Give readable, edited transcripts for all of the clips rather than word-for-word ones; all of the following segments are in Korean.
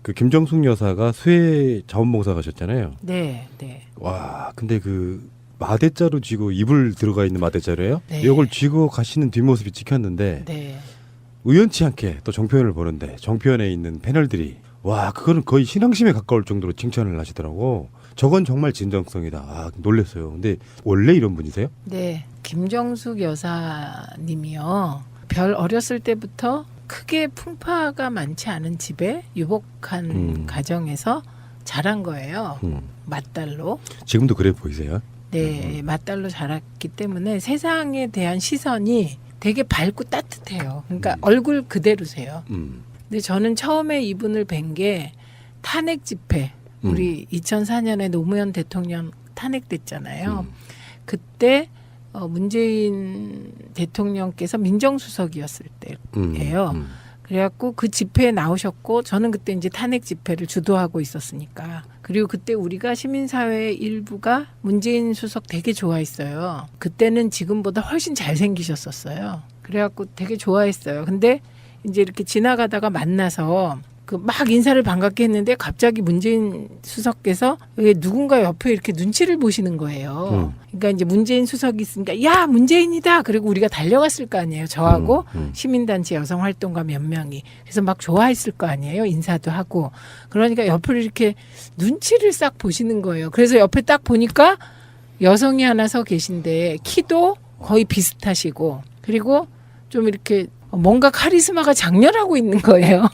그 김정숙 여사가 수해 자원봉사 가셨잖아요. 네, 네. 와, 근데 그 마대자루 쥐고 이불 들어가 있는 마대자루예요? 네. 이걸 쥐고 가시는 뒷모습이 찍혔는데 네. 우연치 않게 또 정표현을 보는데 정표현에 있는 패널들이 와, 그거는 거의 신앙심에 가까울 정도로 칭찬을 하시더라고. 저건 정말 진정성이다. 아, 놀랐어요. 근데 원래 이런 분이세요? 네. 김정숙 여사님이요. 별 어렸을 때부터 크게 풍파가 많지 않은 집에 유복한 가정에서 자란 거예요. 맏딸로. 지금도 그래 보이세요? 네, 맏딸로 자랐기 때문에 세상에 대한 시선이 되게 밝고 따뜻해요. 그러니까 얼굴 그대로세요. 근데 저는 처음에 이분을 뵌 게 탄핵 집회, 우리 2004년에 노무현 대통령 탄핵됐잖아요. 그때 문재인 대통령께서 민정수석이었을 때예요. 그래갖고 그 집회에 나오셨고 저는 그때 이제 탄핵 집회를 주도하고 있었으니까. 그리고 그때 우리가 시민사회 일부가 문재인 수석 되게 좋아했어요. 그때는 지금보다 훨씬 잘생기셨었어요. 그래갖고 되게 좋아했어요. 근데 이제 이렇게 지나가다가 만나서 그 막 인사를 반갑게 했는데 갑자기 문재인 수석께서 왜 누군가 옆에 이렇게 눈치를 보시는 거예요. 그러니까 이제 문재인 수석이 있으니까 야 문재인이다. 그리고 우리가 달려갔을 거 아니에요. 저하고 시민단체 여성활동가 몇 명이. 그래서 막 좋아했을 거 아니에요. 인사도 하고. 그러니까 옆을 이렇게 눈치를 싹 보시는 거예요. 그래서 옆에 딱 보니까 여성이 하나 서 계신데 키도 거의 비슷하시고 그리고 좀 이렇게 뭔가 카리스마가 장렬하고 있는 거예요.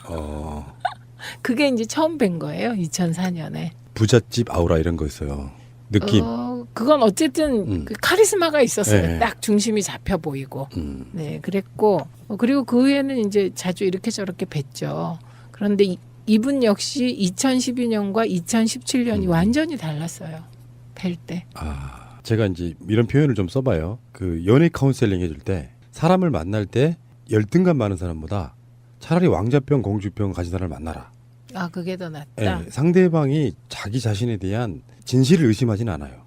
그게 이제 처음 뵌 거예요. 2004년에. 부잣집 아우라 이런 거 있어요. 느낌. 그건 어쨌든 그 카리스마가 있었어요. 네. 딱 중심이 잡혀 보이고. 네, 그랬고 그리고 그 후에는 이제 자주 이렇게 저렇게 뵀죠. 그런데 이분 역시 2012년과 2017년이 완전히 달랐어요. 뵐 때. 아, 제가 이제 이런 표현을 좀 써봐요. 그 연애 카운셀링 해줄 때 사람을 만날 때 열등감 많은 사람보다 차라리 왕자병, 공주병 가진 사람을 만나라. 아, 그게 더 낫다. 네, 상대방이 자기 자신에 대한 진실을 의심하진 않아요.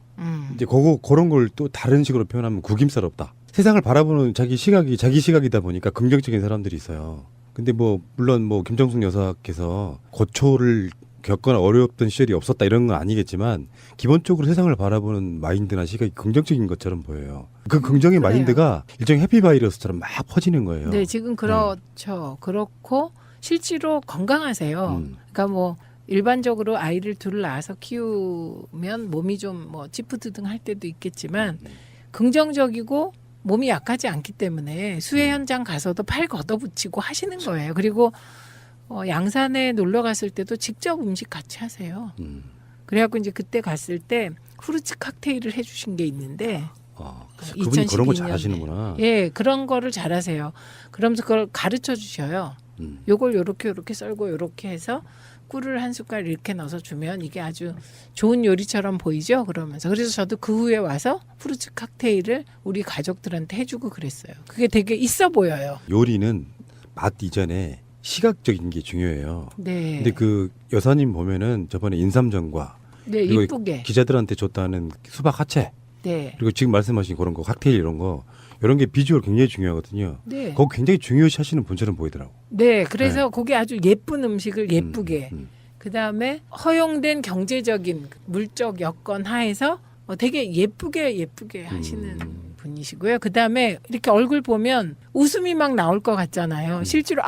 이제 그런 걸 또 다른 식으로 표현하면 구김살없다. 세상을 바라보는 자기 시각이다 보니까 긍정적인 사람들이 있어요. 근데 뭐 물론 뭐 김정숙 여사께서 고초를 겪거나 어려웠던 시절이 없었다 이런 건 아니겠지만 기본적으로 세상을 바라보는 마인드나 시각이 긍정적인 것처럼 보여요. 그 긍정의 그래요. 마인드가 일종의 해피바이러스처럼 막 퍼지는 거예요. 네, 지금 그렇죠. 그렇고 실제로 건강하세요. 그러니까 뭐 일반적으로 아이를 둘 낳아서 키우면 몸이 좀 뭐 찌푸드등 할 때도 있겠지만 긍정적이고 몸이 약하지 않기 때문에 수해 현장 가서도 팔 걷어붙이고 하시는 거예요. 그리고 양산에 놀러 갔을 때도 직접 음식 같이 하세요. 그래갖고 이제 그때 갔을 때 후르츠 칵테일을 해주신 게 있는데 그분이 그런 거 2012년에. 잘하시는구나. 예, 그런 거를 잘하세요. 그러면서 그걸 가르쳐 주셔요. 요걸 요렇게 썰고 요렇게 해서 꿀을 한 숟갈 이렇게 넣어서 주면 이게 아주 좋은 요리처럼 보이죠? 그러면서. 그래서 저도 그 후에 와서 후르츠 칵테일을 우리 가족들한테 해주고 그랬어요. 그게 되게 있어 보여요. 요리는 맛 이전에 시각적인 게 중요해요. 네. 근데 그 여사님 보면은 저번에 인삼전과 네, 그리고 이쁘게. 기자들한테 줬다는 수박 하체 네. 그리고 지금 말씀하신 그런 거 칵테일 이런 게 비주얼 굉장히 중요하거든요. 네. 그거 굉장히 중요시 하시는 분처럼 보이더라고. 네, 그래서 그게 아주 예쁜 음식을 예쁘게 그 다음에 허용된 경제적인 물적 여건 하에서 되게 예쁘게 하시는 분이시고요. 그 다음에 이렇게 얼굴 보면 웃음이 막 나올 것 같잖아요. 실제로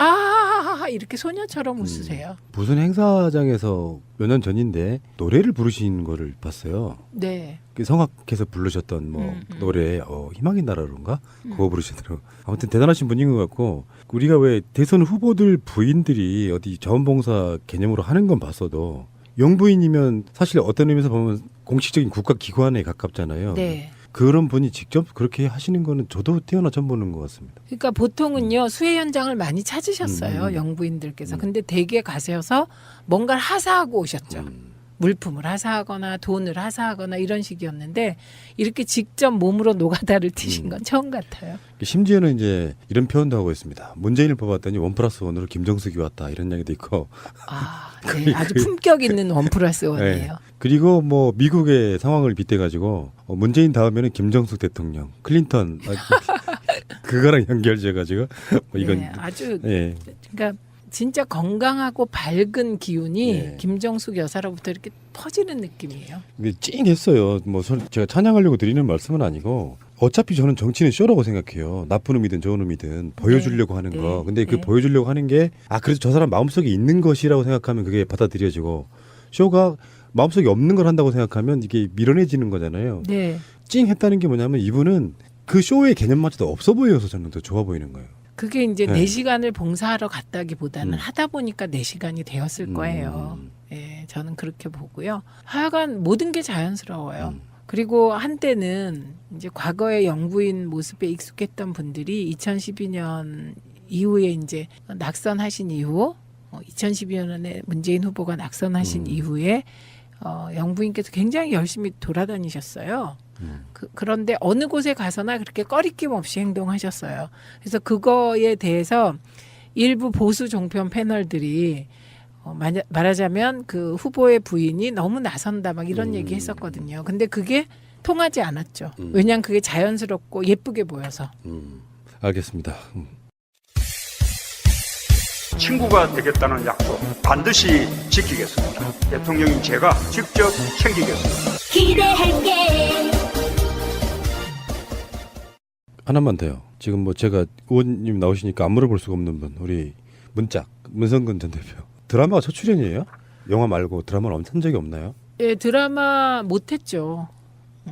이렇게 소녀처럼 웃으세요. 무슨 행사장에서 몇 년 전인데 노래를 부르신 거를 봤어요. 네. 그 성악해서 부르셨던 뭐 노래 희망의 나라로인가 그거 부르시더라고. 아무튼 대단하신 분인 것 같고 우리가 왜 대선 후보들 부인들이 어디 자원봉사 개념으로 하는 건 봤어도 영부인이면 사실 어떤 의미에서 보면 공식적인 국가 기관에 가깝잖아요. 네. 그런 분이 직접 그렇게 하시는 거는 저도 태어나 처음 보는 것 같습니다. 그러니까 보통은요 수해 현장을 많이 찾으셨어요 영부인들께서. 근데 댁에 가셔서 뭔가를 하사하고 오셨죠. 물품을 하사하거나 돈을 하사하거나 이런 식이었는데 이렇게 직접 몸으로 노가다를 튀신 건 처음 같아요. 심지어는 이제 이런 표현도 하고 있습니다. 문재인을 뽑았더니 1+1으로 김정숙이 왔다 이런 이야기도 있고. 아, 네. 아주 품격 있는 1+1이에요. 네. 그리고 뭐 미국의 상황을 빗대가지고 문재인 다음에는 김정숙 대통령, 클린턴 그거랑 연결돼가지고 뭐 이건 네, 아주 예. 그러니까 진짜 건강하고 밝은 기운이 네. 김정숙 여사로부터 이렇게 터지는 느낌이에요. 이게 찡했어요. 뭐 제가 찬양하려고 드리는 말씀은 아니고 어차피 저는 정치는 쇼라고 생각해요. 나쁜 놈이든 좋은 놈이든 보여주려고 하는 네. 거. 근데 그 네. 보여주려고 하는 게 그래서 저 사람 마음속에 있는 것이라고 생각하면 그게 받아들여지고 쇼가 마음속에 없는 걸 한다고 생각하면 이게 밀어내지는 거잖아요. 네. 찡했다는 게 뭐냐면 이분은 그 쇼의 개념마저도 없어 보여서 저는 더 좋아 보이는 거예요. 그게 이제 네. 4시간을 봉사하러 갔다기보다는 하다 보니까 4시간이 되었을 거예요. 음. 예, 저는 그렇게 보고요. 하여간 모든 게 자연스러워요. 그리고 한때는 이제 과거의 영부인 모습에 익숙했던 분들이 2012년 이후에 이제 낙선하신 이후 2012년에 문재인 후보가 낙선하신 이후에 영부인께서 굉장히 열심히 돌아다니셨어요. 그런데 어느 곳에 가서나 그렇게 꺼리낌 없이 행동하셨어요. 그래서 그거에 대해서 일부 보수 종편 패널들이 말하자면 그 후보의 부인이 너무 나선다 막 이런 얘기 했었거든요. 근데 그게 통하지 않았죠. 왜냐하면 그게 자연스럽고 예쁘게 보여서. 알겠습니다. 친구가 되겠다는 약속 반드시 지키겠습니다. 대통령인 제가 직접 챙기겠습니다. 기대할게. 하나만 더요. 지금 뭐 제가 의원님 나오시니까 안 물어볼 수가 없는 분, 우리 문성근 전 대표. 드라마가 첫 출연이에요? 영화 말고 드라마는 엄청 적이 없나요? 예, 드라마 못했죠.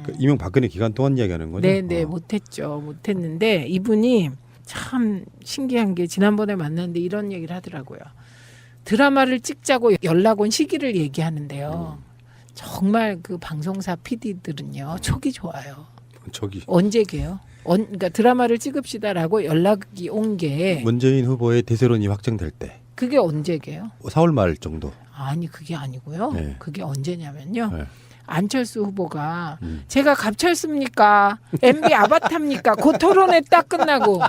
그 이명박근혜 기간 동안 이야기하는 거죠? 네, 못했죠. 못했는데 이분이 참 신기한 게 지난번에 만났는데 이런 얘기를 하더라고요. 드라마를 찍자고 연락 온 시기를 얘기하는데요. 정말 그 방송사 PD들은요 촉이 좋아요. 저기 언제게요? 그러니까 드라마를 찍읍시다라고 연락이 온 게 문재인 후보의 대세론이 확정될 때 그게 언제게요? 4월 말 정도. 아니 그게 아니고요. 네. 그게 언제냐면요. 네. 안철수 후보가 제가 갑철습니까? MB 아바타입니까? 그 토론회 딱 끝나고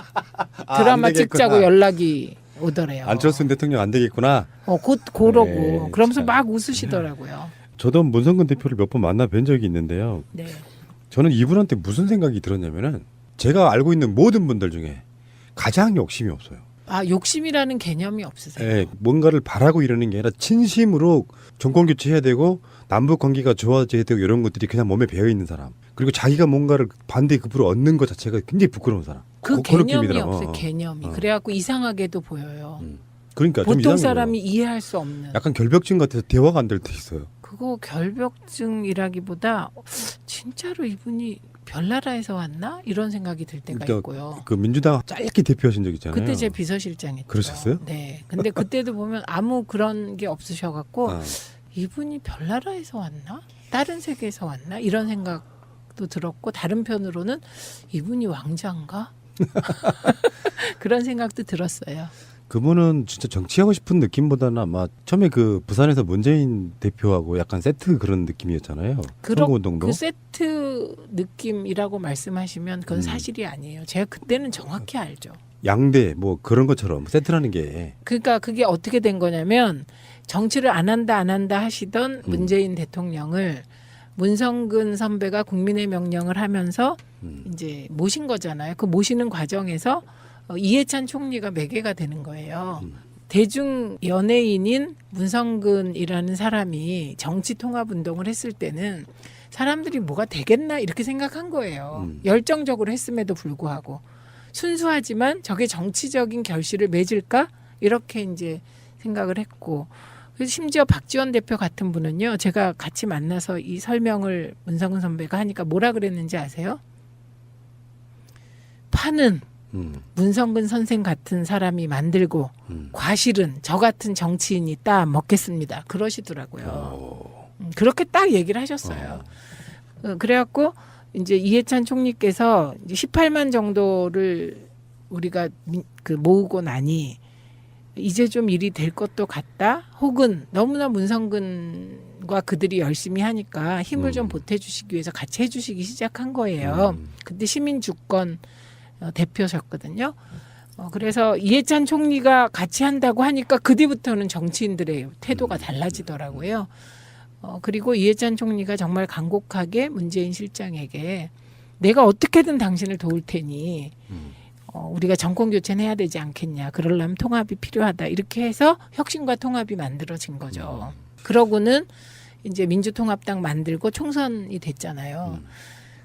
드라마 안 되겠구나. 찍자고 연락이 오더래요. 안철수 대통령 안 되겠구나. 곧 그러고 네, 그러면서 참. 막 웃으시더라고요. 저도 문성근 대표를 몇 번 만나 뵌 적이 있는데요. 네. 저는 이분한테 무슨 생각이 들었냐면은 제가 알고 있는 모든 분들 중에 가장 욕심이 없어요. 욕심이라는 개념이 없으세요? 예, 뭔가를 바라고 이러는 게 아니라 진심으로 정권 교체해야 되고 남북 관계가 좋아져야 되고 이런 것들이 그냥 몸에 배어 있는 사람. 그리고 자기가 뭔가를 반대급부로 얻는 것 자체가 굉장히 부끄러운 사람. 그 그런 개념이 느낌이더라고. 없어요. 개념이. 그래갖고 이상하게도 보여요. 그러니까 좀 보통 이상해요. 사람이 이해할 수 없는. 약간 결벽증 같아서 대화가 안 될 때 있어요. 그거 결벽증이라기보다 진짜로 이분이 별나라에서 왔나? 이런 생각이 들 때가 그러니까 있고요. 그 민주당 짧게 대표하신 적 있잖아요. 그때 제 비서실장이었죠. 그러셨어요? 네. 근데 그때도 보면 아무 그런 게 없으셔갖고 아, 이분이 별나라에서 왔나? 다른 세계에서 왔나? 이런 생각도 들었고 다른 편으로는 이분이 왕자인가? 그런 생각도 들었어요. 그분은 진짜 정치하고 싶은 느낌보다는 아마 처음에 그 부산에서 문재인 대표하고 약간 세트 그런 느낌이었잖아요. 선거운동도. 그 세트 느낌이라고 말씀하시면 그건 사실이 아니에요. 제가 그때는 정확히 알죠. 양대 뭐 그런 것처럼 세트라는 게 그러니까 그게 어떻게 된 거냐면 정치를 안 한다 하시던 문재인 대통령을 문성근 선배가 국민의 명령을 하면서 이제 모신 거잖아요. 그 모시는 과정에서 이해찬 총리가 매개가 되는 거예요. 대중 연예인인 문성근이라는 사람이 정치 통합 운동을 했을 때는 사람들이 뭐가 되겠나 이렇게 생각한 거예요. 열정적으로 했음에도 불구하고 순수하지만 저게 정치적인 결실을 맺을까 이렇게 이제 생각을 했고 그래서 심지어 박지원 대표 같은 분은요. 제가 같이 만나서 이 설명을 문성근 선배가 하니까 뭐라 그랬는지 아세요? 파는 문성근 선생 같은 사람이 만들고 과실은 저 같은 정치인이 따 먹겠습니다. 그러시더라고요. 그렇게 딱 얘기를 하셨어요. 그래갖고 이제 이해찬 총리께서 이제 18만 정도를 우리가 모으고 나니 이제 좀 일이 될 것도 같다. 혹은 너무나 문성근과 그들이 열심히 하니까 힘을 좀 보태주시기 위해서 같이 해주시기 시작한 거예요. 그때 시민주권 대표셨거든요. 그래서 이해찬 총리가 같이 한다고 하니까 그 뒤부터는 정치인들의 태도가 달라지더라고요. 그리고 이해찬 총리가 정말 간곡하게 문재인 실장에게 내가 어떻게든 당신을 도울 테니 우리가 정권 교체는 해야 되지 않겠냐. 그러려면 통합이 필요하다. 이렇게 해서 혁신과 통합이 만들어진 거죠. 그러고는 이제 민주통합당 만들고 총선이 됐잖아요.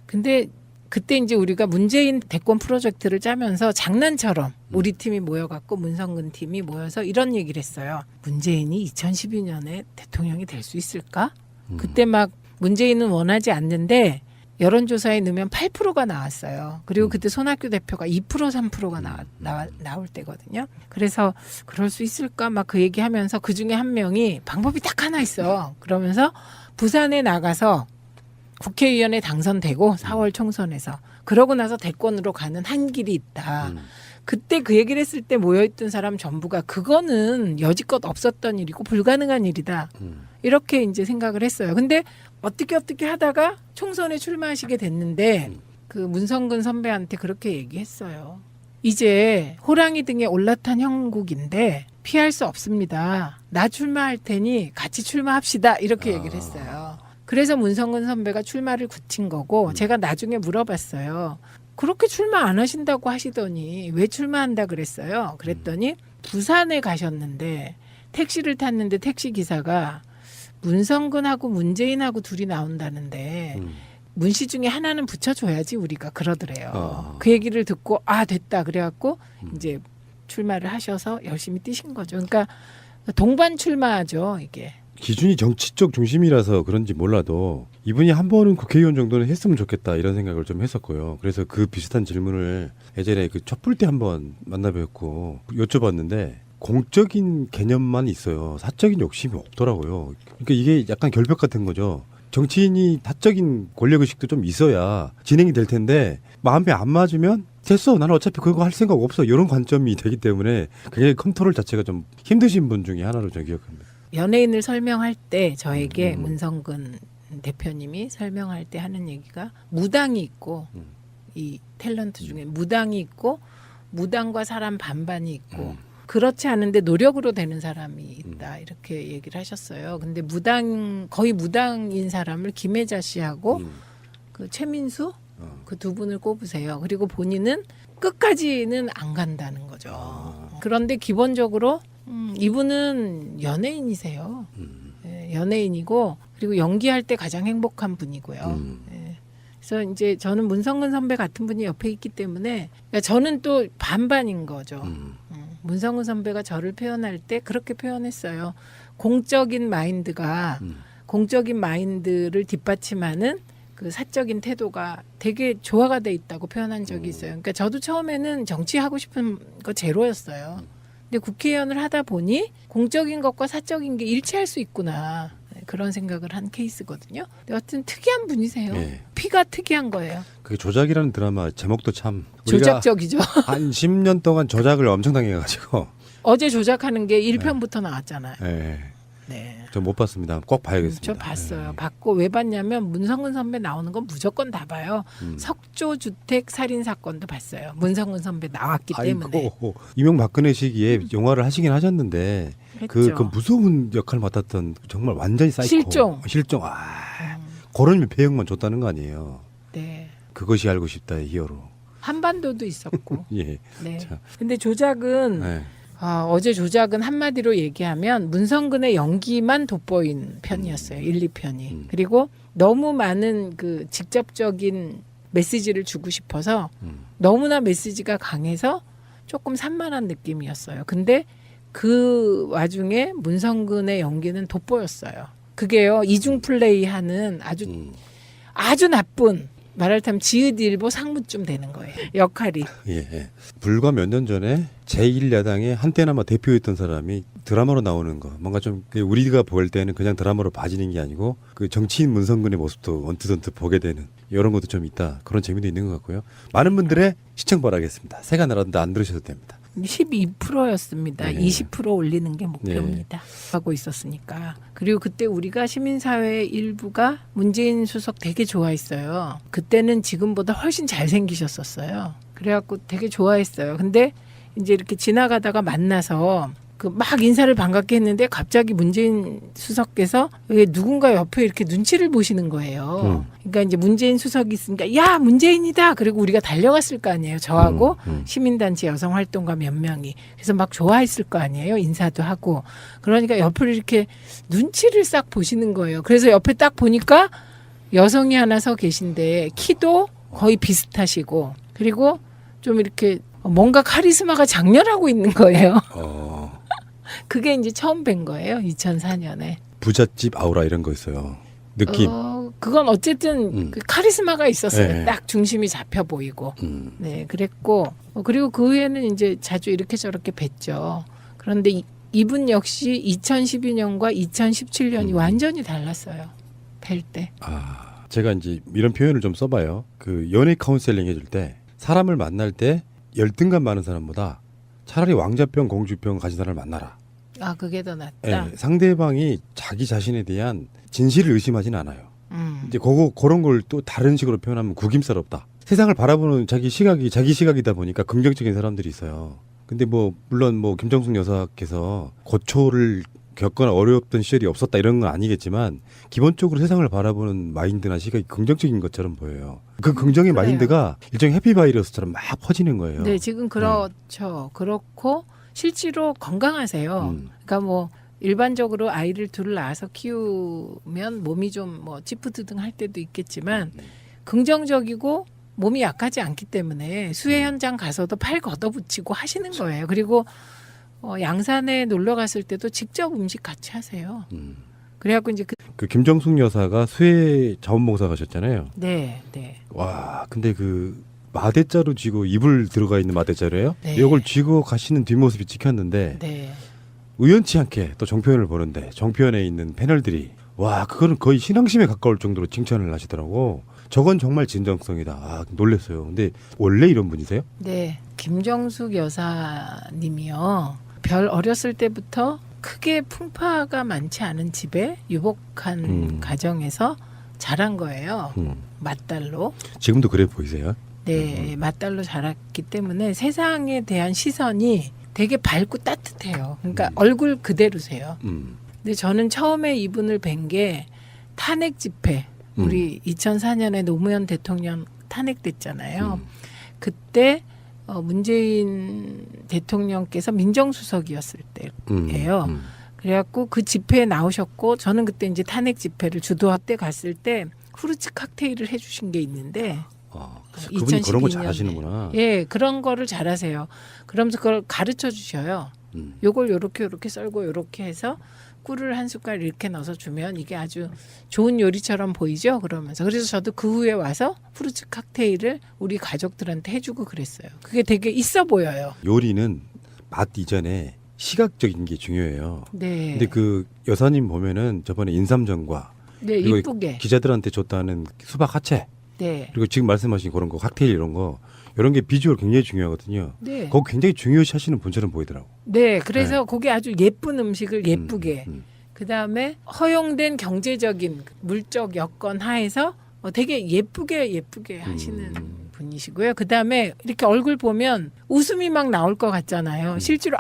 근데 그때 이제 우리가 문재인 대권 프로젝트를 짜면서 장난처럼 우리 팀이 모여갖고 문성근 팀이 모여서 이런 얘기를 했어요. 문재인이 2012년에 대통령이 될 수 있을까? 그때 막 문재인은 원하지 않는데 여론조사에 넣으면 8%가 나왔어요. 그리고 그때 손학규 대표가 2% 3%가 나올 때거든요. 그래서 그럴 수 있을까 막 그 얘기하면서 그중에 한 명이 방법이 딱 하나 있어. 그러면서 부산에 나가서 국회의원에 당선되고 4월 총선에서 그러고 나서 대권으로 가는 한 길이 있다. 그때 그 얘기를 했을 때 모여있던 사람 전부가 그거는 여지껏 없었던 일이고 불가능한 일이다. 이렇게 이제 생각을 했어요. 근데 어떻게 하다가 총선에 출마하시게 됐는데 그 문성근 선배한테 그렇게 얘기했어요. 이제 호랑이 등에 올라탄 형국인데 피할 수 없습니다. 나 출마할 테니 같이 출마합시다. 이렇게 얘기를 했어요. 그래서 문성근 선배가 출마를 굳힌 거고 제가 나중에 물어봤어요. 그렇게 출마 안 하신다고 하시더니 왜 출마한다 그랬어요. 그랬더니 부산에 가셨는데 택시를 탔는데 택시 기사가 문성근하고 문재인하고 둘이 나온다는데 문씨 중에 하나는 붙여줘야지 우리가 그러더래요. 그 얘기를 듣고 됐다 그래갖고 이제 출마를 하셔서 열심히 뛰신 거죠. 그러니까 동반 출마죠 이게. 기준이 정치 쪽 중심이라서 그런지 몰라도 이분이 한 번은 국회의원 정도는 했으면 좋겠다 이런 생각을 좀 했었고요. 그래서 그 비슷한 질문을 예전에 그 촛불 때 한번 만나뵙고 여쭤봤는데 공적인 개념만 있어요. 사적인 욕심이 없더라고요. 그러니까 이게 약간 결벽 같은 거죠. 정치인이 사적인 권력의식도 좀 있어야 진행이 될 텐데 마음에 안 맞으면 됐어. 나는 어차피 그거 할 생각 없어. 이런 관점이 되기 때문에 그게 컨트롤 자체가 좀 힘드신 분 중에 하나로 저는 기억합니다. 연예인을 설명할 때 저에게 문성근 대표님이 설명할 때 하는 얘기가 무당이 있고 이 탤런트 중에 무당이 있고 무당과 사람 반반이 있고 그렇지 않은데 노력으로 되는 사람이 있다 이렇게 얘기를 하셨어요. 근데 거의 무당인 사람을 김혜자 씨하고 그 최민수 그 두 분을 꼽으세요. 그리고 본인은 끝까지는 안 간다는 거죠. 그런데 기본적으로 이분은 연예인이세요. 예, 연예인이고 그리고 연기할 때 가장 행복한 분이고요. 예. 그래서 이제 저는 문성근 선배 같은 분이 옆에 있기 때문에 그러니까 저는 또 반반인 거죠. 문성근 선배가 저를 표현할 때 그렇게 표현했어요. 공적인 마인드를 뒷받침하는 그 사적인 태도가 되게 조화가 돼 있다고 표현한 적이 있어요. 그러니까 저도 처음에는 정치하고 싶은 거 제로였어요. 근데 국회의원을 하다 보니 공적인 것과 사적인 게 일치할 수 있구나. 그런 생각을 한 케이스거든요. 근데 하여튼 특이한 분이세요. 네. 피가 특이한 거예요. 그 조작이라는 드라마 제목도 참 조작적이죠. 한 10년 동안 조작을 엄청 당해가지고 어제 조작하는 게 1편부터 나왔잖아요. 네. 네. 저 못 봤습니다. 꼭 봐야겠습니다. 저 봤어요. 네. 봤고 왜 봤냐면 문성근 선배 나오는 건 무조건 다 봐요. 석조주택 살인 사건도 봤어요. 문성근 선배 나왔기 때문에. 아이고, 이명박근혜 시기에 영화를 하시긴 하셨는데 그 무서운 역할 맡았던 정말 완전히 사이코. 실종. 그런 배역만 줬다는 거 아니에요. 네. 그것이 알고 싶다의 히어로. 한반도도 있었고. 예. 네. 자. 근데 조작은 네. 어제 조작은 한마디로 얘기하면 문성근의 연기만 돋보인 편이었어요. 1, 2편이. 그리고 너무 많은 그 직접적인 메시지를 주고 싶어서 너무나 메시지가 강해서 조금 산만한 느낌이었어요. 근데 그 와중에 문성근의 연기는 돋보였어요. 그게요. 이중 플레이하는 아주 나쁜 말하자면 지읒일보 상무쯤 되는 거예요. 역할이. 예. 불과 몇 년 전에 제1야당의 한때나마 대표였던 사람이 드라마로 나오는 거 뭔가 좀 우리가 볼 때는 그냥 드라마로 봐지는 게 아니고 그 정치인 문성근의 모습도 언뜻 보게 되는 이런 것도 좀 있다. 그런 재미도 있는 것 같고요. 많은 분들의 시청 바라겠습니다. 새가 날았는데 안 들으셔도 됩니다. 12%였습니다. 네. 20% 올리는 게 목표입니다. 하고 있었으니까. 그리고 그때 우리가 시민사회 일부가 문재인 수석 되게 좋아했어요. 그때는 지금보다 훨씬 잘생기셨었어요. 그래갖고 되게 좋아했어요. 근데 이제 이렇게 지나가다가 만나서 그 막 인사를 반갑게 했는데 갑자기 문재인 수석께서 왜 누군가 옆에 이렇게 눈치를 보시는 거예요. 그러니까 이제 문재인 수석이 있으니까 야 문재인이다. 그리고 우리가 달려갔을 거 아니에요. 저하고 시민단체 여성활동가 몇 명이. 그래서 막 좋아했을 거 아니에요. 인사도 하고. 그러니까 옆을 이렇게 눈치를 싹 보시는 거예요. 그래서 옆에 딱 보니까 여성이 하나 서 계신데 키도 거의 비슷하시고 그리고 좀 이렇게 뭔가 카리스마가 장렬하고 있는 거예요. 그게 이제 처음 뵌 거예요. 2004년에. 부잣집 아우라 이런 거 있어요. 느낌. 그건 어쨌든 그 카리스마가 있었어요. 네. 딱 중심이 잡혀 보이고. 네, 그랬고 그리고 그 후에는 이제 자주 이렇게 저렇게 뵀죠. 그런데 이분 역시 2012년과 2017년이 완전히 달랐어요. 뵐 때. 제가 이제 이런 표현을 좀 써봐요. 그 연애 카운셀링 해줄 때 사람을 만날 때 열등감 많은 사람보다 차라리 왕자병, 공주병 가진 사람을 만나라. 그게 더 낫다. 네, 상대방이 자기 자신에 대한 진실을 의심하진 않아요. 이제 그런 걸 또 다른 식으로 표현하면 구김살없다. 세상을 바라보는 자기 시각이다 보니까 긍정적인 사람들이 있어요. 근데 뭐 물론 뭐 김정숙 여사께서 고초를 겪거나 어려웠던 시절이 없었다 이런 건 아니겠지만 기본적으로 세상을 바라보는 마인드나 시각이 긍정적인 것처럼 보여요. 그 긍정의 그래요. 마인드가 일종의 해피바이러스처럼 막 퍼지는 거예요. 네, 지금 그렇죠. 그렇고 실제로 건강하세요. 그러니까 뭐 일반적으로 아이를 둘 낳아서 키우면 몸이 좀 뭐 찌뿌드등 할 때도 있겠지만 긍정적이고 몸이 약하지 않기 때문에 수해 현장 가서도 팔 걷어붙이고 하시는 거예요. 그리고 양산에 놀러 갔을 때도 직접 음식 같이 하세요. 그래갖고 이제 그 김정숙 여사가 수해 자원봉사 가셨잖아요. 네. 와, 근데 그 마대자루 쥐고 이불 들어가 있는 마대자루예요? 네. 이걸 쥐고 가시는 뒷모습이 찍혔는데 네. 우연치 않게 또 정표현을 보는데 정표현에 있는 패널들이 와, 그거는 거의 신앙심에 가까울 정도로 칭찬을 하시더라고. 저건 정말 진정성이다. 놀랬어요. 근데 원래 이런 분이세요? 네. 김정숙 여사님이요. 별 어렸을 때부터 크게 풍파가 많지 않은 집에 유복한 가정에서 자란 거예요. 맏딸로. 지금도 그래 보이세요? 네, 맏딸로 자랐기 때문에 세상에 대한 시선이 되게 밝고 따뜻해요. 그러니까 얼굴 그대로세요. 근데 저는 처음에 이분을 뵌 게 탄핵 집회. 우리 2004년에 노무현 대통령 탄핵됐잖아요. 그때 문재인 대통령께서 민정수석이었을 때예요. 그래갖고 그 집회에 나오셨고 저는 그때 이제 탄핵 집회를 주도할 때 갔을 때 후르츠 칵테일을 해주신 게 있는데 그분이 그런 거 2012년에. 잘하시는구나. 예, 그런 거를 잘하세요. 그러면서 그걸 가르쳐 주셔요. 요걸 요렇게 썰고 요렇게 해서 꿀을 한 숟갈 이렇게 넣어서 주면 이게 아주 좋은 요리처럼 보이죠? 그러면서. 그래서 저도 그 후에 와서 후르츠 칵테일을 우리 가족들한테 해주고 그랬어요. 그게 되게 있어 보여요. 요리는 맛 이전에 시각적인 게 중요해요. 네. 근데 그 여사님 보면은 저번에 인삼전과 네, 그리고 이쁘게. 기자들한테 줬다는 수박 하체 네. 그리고 지금 말씀하신 그런 거 칵테일 이런 게 비주얼 굉장히 중요하거든요. 네. 그거 굉장히 중요시 하시는 분처럼 보이더라고. 네, 그래서 그게 아주 예쁜 음식을 예쁘게. 음. 그 다음에 허용된 경제적인 물적 여건 하에서 되게 예쁘게 하시는 분이시고요. 그 다음에 이렇게 얼굴 보면 웃음이 막 나올 것 같잖아요. 실제로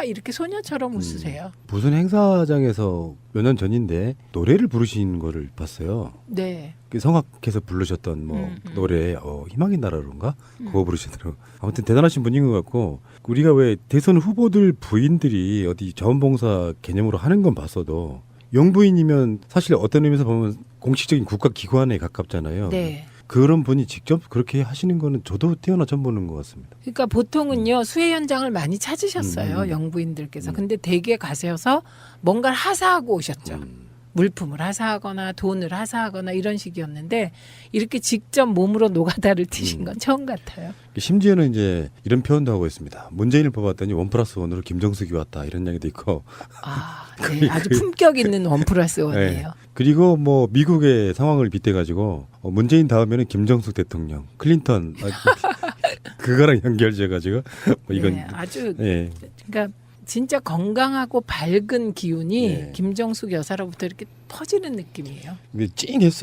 이렇게 소녀처럼 웃으세요. 무슨 행사장에서 몇 년 전인데 노래를 부르신 거를 봤어요. 네. 그 성악해서 부르셨던 뭐 노래 희망의 나라로인가 그거 부르시더라고. 아무튼 대단하신 분인 것 같고 우리가 왜 대선 후보들 부인들이 어디 자원봉사 개념으로 하는 건 봤어도 영부인이면 사실 어떤 의미에서 보면 공식적인 국가 기관에 가깝잖아요. 네. 그런 분이 직접 그렇게 하시는 거는 저도 태어나 처음 보는 것 같습니다. 그러니까 보통은요 수해 현장을 많이 찾으셨어요 영부인들께서. 근데 대개 가셔서 뭔가를 하사하고 오셨죠. 물품을 하사하거나 돈을 하사하거나 이런 식이었는데 이렇게 직접 몸으로 노가다를 튀신 건 처음 같아요. 심지어는 이제 이런 표현도 하고 있습니다. 문재인을 뽑았더니 1+1으로 김정숙이 왔다 이런 이야기도 있고. 네, 아주 품격 있는 1+1이에요. 네. 그리고 뭐 미국의 상황을 빗대가지고 문재인 다음에는 김정숙 대통령, 클린턴 그거랑 연결돼가지고 뭐 이건 네, 아주 그러니까 진짜 건강하고 밝은 기운이 김정숙 여사로부터 이렇게 퍼지는 느낌이에요. 이게 찡했어.